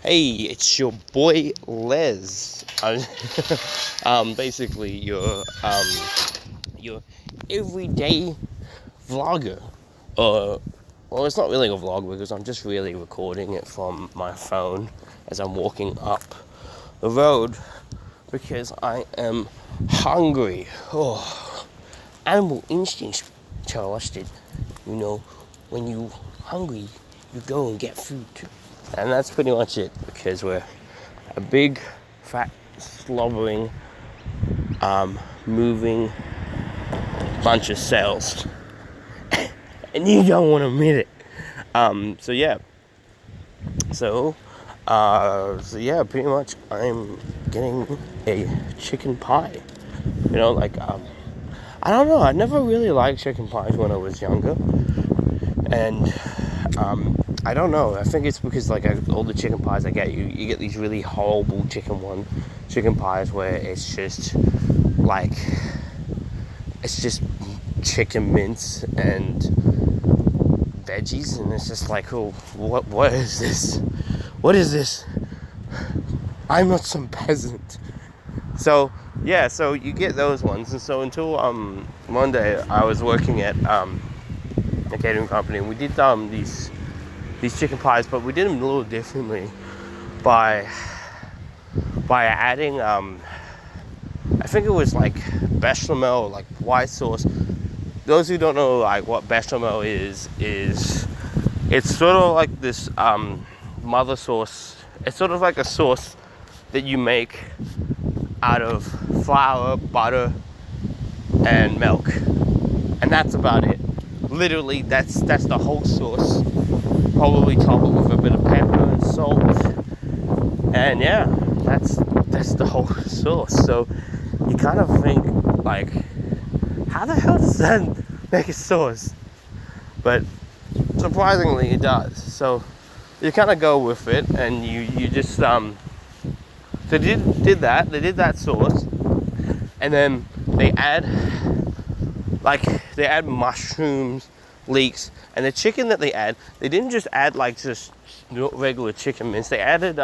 Hey, it's your boy Les. Basically your everyday vlogger. Well, it's not really a vlog because I'm just really recording it from my phone as I'm walking up the road because I am hungry. Oh, animal instincts tell us that, when you're hungry, you go and get food. And that's pretty much it, because we're a big, fat, slobbering, moving bunch of cells. And you don't want to admit it. So pretty much I'm getting a chicken pie. I don't know, I never really liked chicken pies when I was younger. And I don't know. I think it's because all the chicken pies I get, you get these really horrible chicken pies where it's just chicken mince and veggies, and it's just like, oh, what is this? What is this? I'm not some peasant. So you get those ones, and so until Monday I was working at a catering company, and we did these chicken pies, but we did them a little differently by adding I think it was bechamel, white sauce. Those who don't know what bechamel is it's sort of like this mother sauce. It's sort of like a sauce that you make out of flour, butter, and milk, and that's about it. Literally, that's the whole sauce. Probably top it with a bit of pepper and salt, and yeah, that's the whole sauce. So you kind of think, how the hell does that make a sauce? But surprisingly, it does. So you kind of go with it, and you just so they did that sauce, and then they add mushrooms, leeks, and the chicken that they didn't just add just regular chicken mince. They added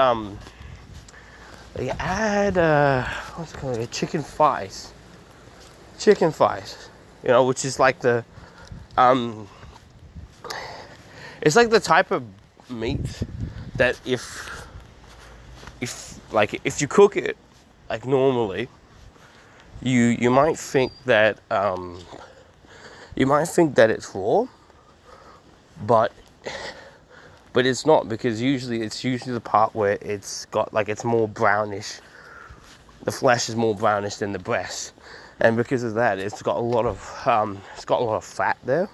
what's it called? Chicken thighs, which is it's like the type of meat that if you cook it normally, you might think that it's raw, but it's not, because it's usually the part where it's got it's more brownish. The flesh is more brownish than the breast, and because of that, it's got a lot of fat there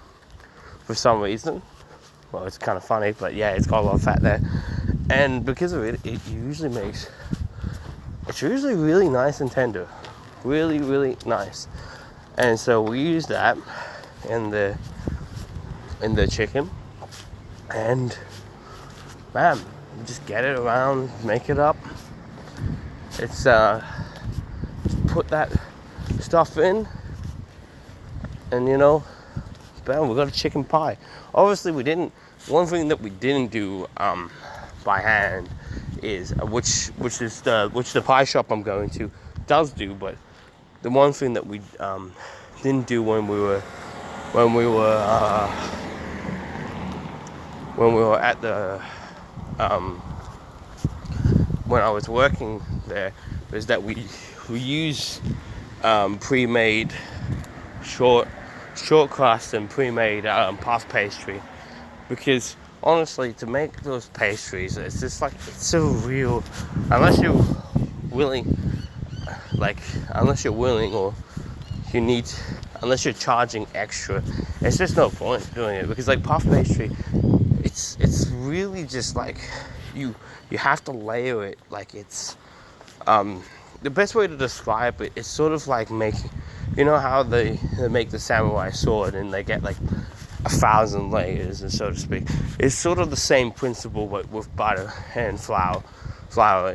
for some reason. Well, it's kind of funny, but yeah, it's got a lot of fat there, and because of it, it's usually really nice and tender, really, really nice. And so we use that in the chicken, and man, you just get it around, make it up. It's just put that stuff in, and bam, we got a chicken pie. Obviously, one thing that we didn't do by hand is which the pie shop I'm going to does do, but the one thing that we didn't do when we were at the when I was working there was that we use pre-made short crust and pre-made puff pastry, because honestly, to make those pastries, it's just it's so real. Unless you're willing, or unless you're charging extra, it's just no point doing it, because puff pastry, it's really just you have to layer it. It's the best way to describe it is sort of making, how they make the samurai sword and they get 1,000 layers, and so to speak. It's sort of the same principle, but with butter and flour.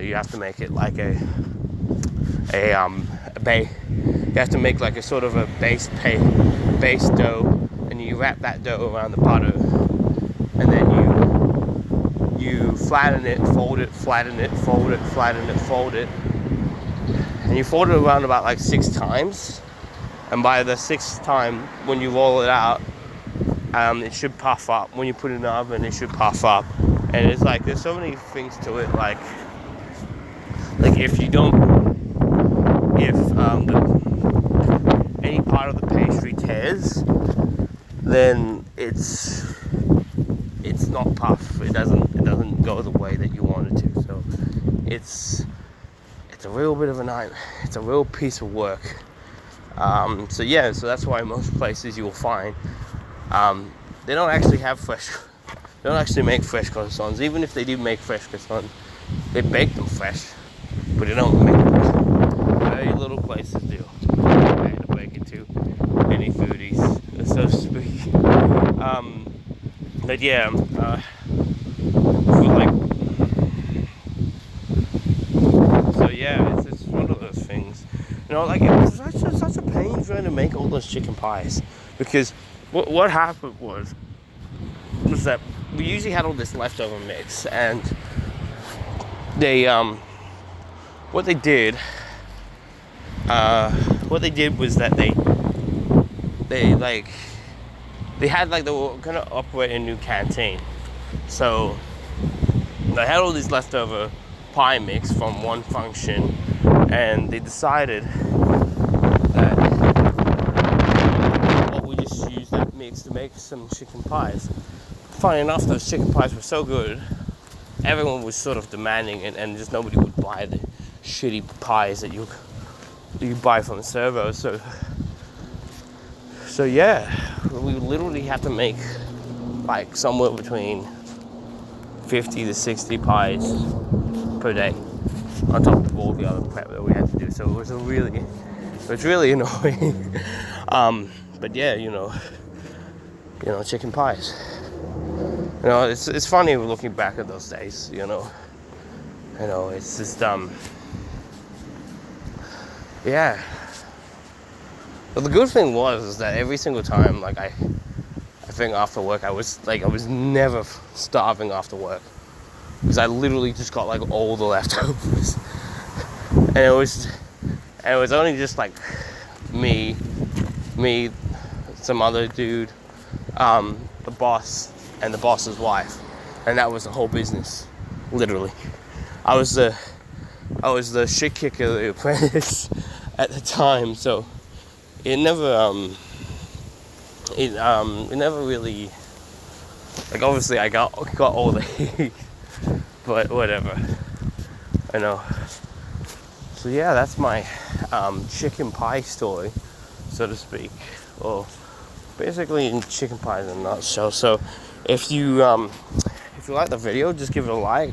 You have to make it you have to make a sort of a base dough, and you wrap that dough around the butter, and then you flatten it, fold it, flatten it, fold it, flatten it, fold it, and you fold it around about like 6 times. And by the 6th time, when you roll it out, it should puff up. When you put it in the oven, it should puff up. And it's like, there's so many things to it. Like if you don't, if any part of the pastry tears, then it's not puff. It doesn't go the way that you want it to. So it's a real bit of a nightmare. It's a real piece of work. So that's why most places you will find they don't actually have fresh. They don't actually make fresh croissants. Even if they do make fresh croissants, they bake them fresh, but they don't make them. Very little places do. I had to bake it too. Any foodies, so to speak. But yeah, it's one of those things. You know, like, it was such a pain trying to make all those chicken pies, because what happened was that we usually had all this leftover mix, and they what they did was that they had, like, they were gonna operate a new canteen, so they had all this leftover pie mix from one function, and they decided that, well, we just use that mix to make some chicken pies. Funny enough, those chicken pies were so good, everyone was sort of demanding it, and just nobody would buy the shitty pies that you buy from the servo. So yeah, we literally had to make like somewhere between 50 to 60 pies per day, on top of all the other prep that we had to do. So it was really annoying. But yeah, you know, chicken pies. You know, it's funny looking back at those days. You know, it's just yeah. But the good thing was that every single time, like, I think after work, I was never starving after work, because I literally just got like all the leftovers, and it was only just like me, some other dude, the boss, and the boss's wife, and that was the whole business. Literally, I was the shit kicker of the apprentice at the time, so it never really, like, obviously I got all the heat, but whatever, I know. So yeah, that's my chicken pie story, so to speak. Well, basically in chicken pies in a nutshell. So if you like the video, just give it a like,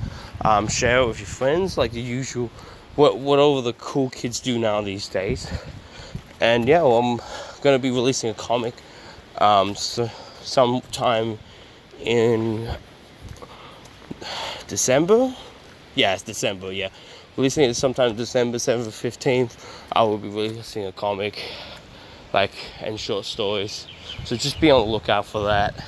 share it with your friends, like the usual, whatever the cool kids do now these days. And yeah, well, I'm going to be releasing a comic sometime in December. Yeah, it's December, yeah. Releasing it sometime December 7th or 15th. I will be releasing a comic, like, and short stories. So just be on the lookout for that.